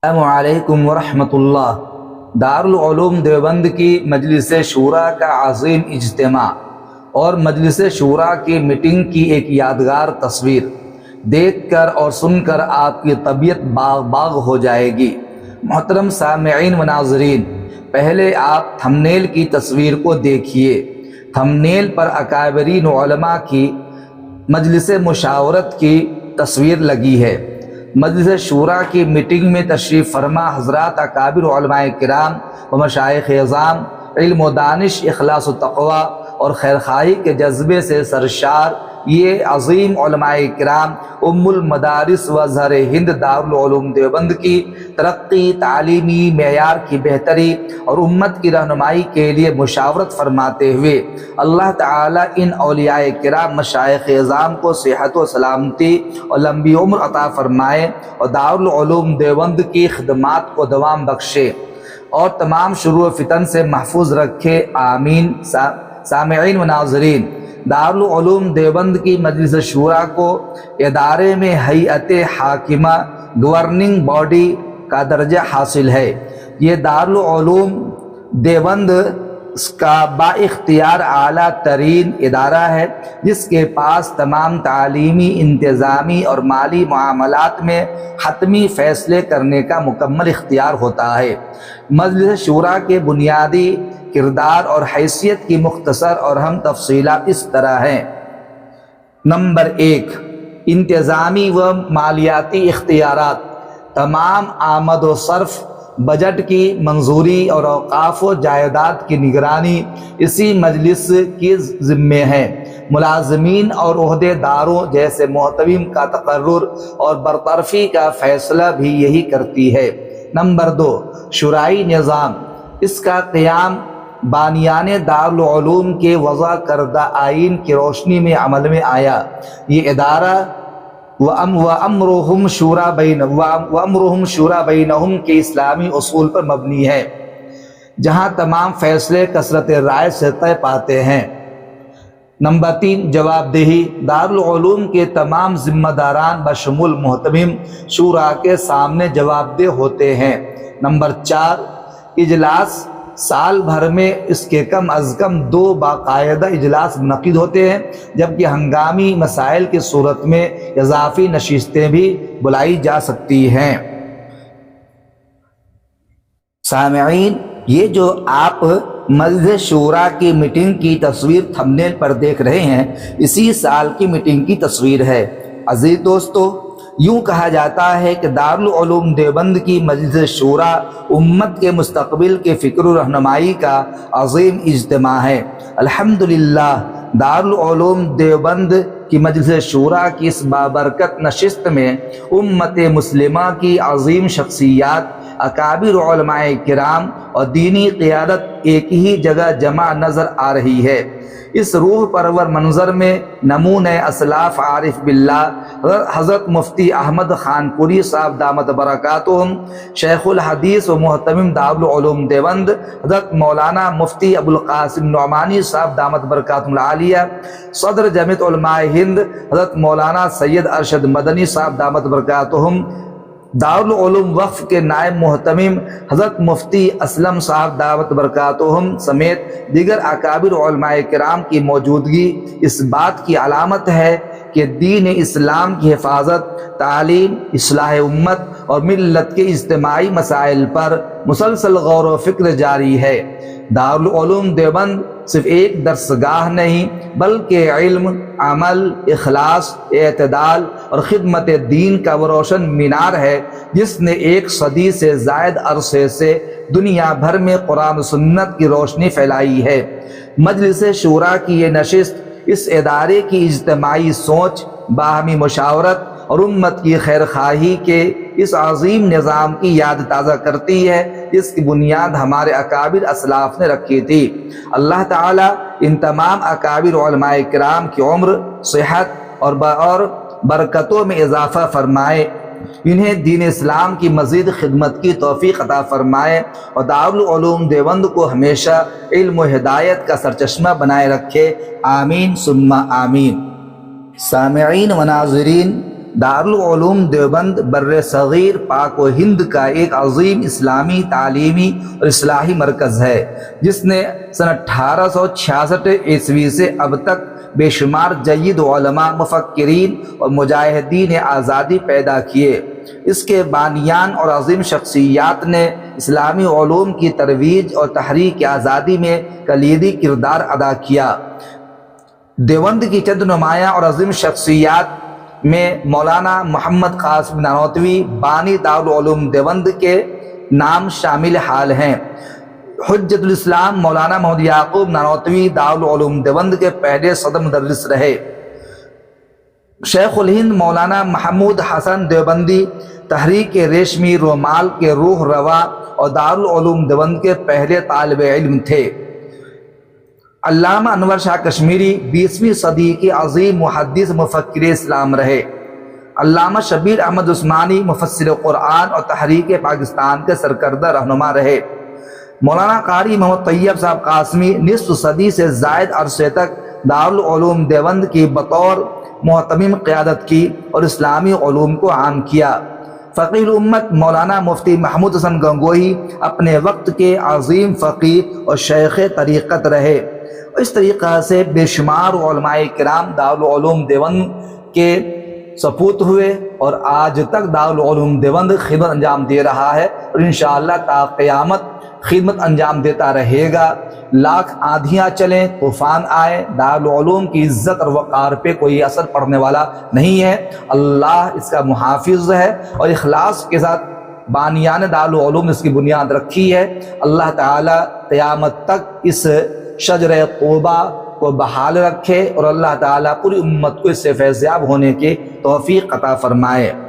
السلام علیکم ورحمۃ اللہ۔ دارالعلوم دیوبند کی مجلس شورا کا عظیم اجتماع اور مجلس شورا کی میٹنگ کی ایک یادگار تصویر دیکھ کر اور سن کر آپ کی طبیعت باغ باغ ہو جائے گی۔ محترم سامعین و ناظرین، پہلے آپ تھمبنیل کی تصویر کو دیکھیے۔ تھمبنیل پر اکابرین علماء کی مجلس مشاورت کی تصویر لگی ہے۔ مجلس شورا کی میٹنگ میں تشریف فرما حضرات اکابر علماء کرام و مشائخ اعظام علم و دانش، اخلاص و تقوی اور خیرخواہی کے جذبے سے سرشار یہ عظیم علماء کرام ام المدارس و ازہر ہند دارالعلوم دیوبند کی ترقی، تعلیمی معیار کی بہتری اور امت کی رہنمائی کے لیے مشاورت فرماتے ہوئے اللہ تعالیٰ ان اولیاء کرام مشائخ اعظام کو صحت و سلامتی اور لمبی عمر عطا فرمائے اور دارالعلوم دیوبند کی خدمات کو دوام بخشے اور تمام شرور و فتن سے محفوظ رکھے، آمین۔ سامعین و ناظرین، دارالعلوم دیوبند کی مجلس شورا کو ادارے میں ہیئت حاکمہ گورننگ باڈی کا درجہ حاصل ہے۔ یہ دارالعلوم دیوبند کا با اختیار اعلیٰ ترین ادارہ ہے جس کے پاس تمام تعلیمی، انتظامی اور مالی معاملات میں حتمی فیصلے کرنے کا مکمل اختیار ہوتا ہے۔ مجلس شورا کے بنیادی کردار اور حیثیت کی مختصر اور اہم تفصیلات اس طرح ہیں۔ نمبر 1، انتظامی و مالیاتی اختیارات۔ تمام آمد و صرف، بجٹ کی منظوری اور اوقاف و جائیداد کی نگرانی اسی مجلس کی ذمہ ہے۔ ملازمین اور عہدے داروں جیسے محتمین کا تقرر اور برطرفی کا فیصلہ بھی یہی کرتی ہے۔ نمبر 2، شورائی نظام۔ اس کا قیام بانیان دارالعلوم کے وضع کردہ آئین کی روشنی میں عمل میں آیا۔ یہ ادارہ وَأَمْرُهُمْ شُورَى بَيْنَهُمْ کے اسلامی اصول پر مبنی ہے، جہاں تمام فیصلے کثرت رائے سے طے پاتے ہیں۔ نمبر 3، جواب دہی۔ دارالعلوم کے تمام ذمہ داران بشمول محتمم شورا کے سامنے جواب دہ ہوتے ہیں۔ نمبر 4، اجلاس۔ سال بھر میں اس کے کم از کم 2 باقاعدہ اجلاس منعقد ہوتے ہیں، جبکہ ہنگامی مسائل کی صورت میں اضافی نشستیں بھی بلائی جا سکتی ہیں۔ سامعین، یہ جو آپ مجلس شورا کی میٹنگ کی تصویر تھمبنیل پر دیکھ رہے ہیں، اسی سال کی میٹنگ کی تصویر ہے۔ عزیز دوستو، یوں کہا جاتا ہے کہ دارالعلوم دیوبند کی مجلس شورا امت کے مستقبل کے فکر و رہنمائی کا عظیم اجتماع ہے۔ الحمدللہ، دارالعلوم دیوبند کی مجلس شورا کی اس بابرکت نشست میں امت مسلمہ کی عظیم شخصیات، اکابر علماء کرام اور دینی قیادت ایک ہی جگہ جمع نظر آ رہی ہے۔ اس روح پرور منظر میں نمونہ اسلاف عارف باللہ حضرت مفتی احمد خان پوری صاحب دامت برکاتہم، شیخ الحدیث و محتمم دارالعلوم دیوبند حضرت مولانا مفتی ابوالقاسم نعمانی صاحب دامت برکاتہم العالیہ، صدر جمعیت علماء ہند حضرت مولانا سید ارشد مدنی صاحب دامت برکاتہم، دارالعلوم وقف کے نائب محتمم حضرت مفتی اسلم صاحب دعوت برکاتہم سمیت دیگر اکابر علماء کرام کی موجودگی اس بات کی علامت ہے کہ دین اسلام کی حفاظت، تعلیم، اصلاح امت اور ملت کے اجتماعی مسائل پر مسلسل غور و فکر جاری ہے۔ دارالعلوم دیوبند صرف ایک درسگاہ نہیں بلکہ علم، عمل، اخلاص، اعتدال اور خدمت دین کا وہ روشن مینار ہے جس نے 1 صدی سے زائد عرصے سے دنیا بھر میں قرآن و سنت کی روشنی پھیلائی ہے۔ مجلس شورا کی یہ نشست اس ادارے کی اجتماعی سوچ، باہمی مشاورت اور امت کی خیرخواہی کے اس عظیم نظام کی یاد تازہ کرتی ہے جس کی بنیاد ہمارے اکابر اسلاف نے رکھی تھی۔ اللہ تعالیٰ ان تمام اکابر علماء کرام کی عمر، صحت اور برکتوں میں اضافہ فرمائے، انہیں دین اسلام کی مزید خدمت کی توفیق عطا فرمائے اور دارالعلوم دیوبند کو ہمیشہ علم و ہدایت کا سرچشمہ بنائے رکھے، آمین ثم آمین۔ سامعین و ناظرین، دارالعلوم دیوبند بر صغیر پاک و ہند کا ایک عظیم اسلامی تعلیمی اور اصلاحی مرکز ہے جس نے سن 1866 عیسوی سے اب تک بے شمار جید علماء، مفکرین اور مجاہدین آزادی پیدا کیے۔ اس کے بانیان اور عظیم شخصیات نے اسلامی علوم کی ترویج اور تحریک آزادی میں کلیدی کردار ادا کیا۔ دیوبند کی چند نمایاں اور عظیم شخصیات میں مولانا محمد قاسم نانوتوی بانی دارالعلوم دیوبند کے نام شامل حال ہیں۔ حجت الاسلام مولانا محمد یعقوب نانوتوی دارالعلوم دیوبند کے پہلے صدر مدرس رہے۔ شیخ الہند مولانا محمود حسن دیوبندی تحریک ریشمی رومال کے روح روا اور دارالعلوم دیوبند کے پہلے طالب علم تھے۔ علامہ انور شاہ کشمیری 20ویں صدی کے عظیم محدث مفکر اسلام رہے۔ علامہ شبیر احمد عثمانی مفسر قرآن اور تحریک پاکستان کے سرکردہ رہنما رہے۔ مولانا قاری محمد طیب صاحب قاسمی نصف صدی سے زائد عرصے تک دارالعلوم دیوبند کی بطور محتمم قیادت کی اور اسلامی علوم کو عام کیا۔ فقیہ الامت مولانا مفتی محمود حسن گنگوہی اپنے وقت کے عظیم فقیہ اور شیخ طریقت رہے۔ اس طریقہ سے بے شمار علماء کرام دارالعلوم دیوبند کے سپوت ہوئے اور آج تک دارالعلوم دیوبند خدمت انجام دے رہا ہے اور انشاءاللہ تا قیامت خدمت انجام دیتا رہے گا۔ لاکھ آندھیاں چلیں، طوفان آئے، دارالعلوم کی عزت اور وقار پہ کوئی اثر پڑنے والا نہیں ہے۔ اللہ اس کا محافظ ہے اور اخلاص کے ساتھ بانیان دارالعلوم اس کی بنیاد رکھی ہے۔ اللہ تعالیٰ قیامت تک اس شجر طوبہ کو بحال رکھے اور اللہ تعالیٰ پوری امت کو اس سے فیضیاب ہونے کی توفیق عطا فرمائے۔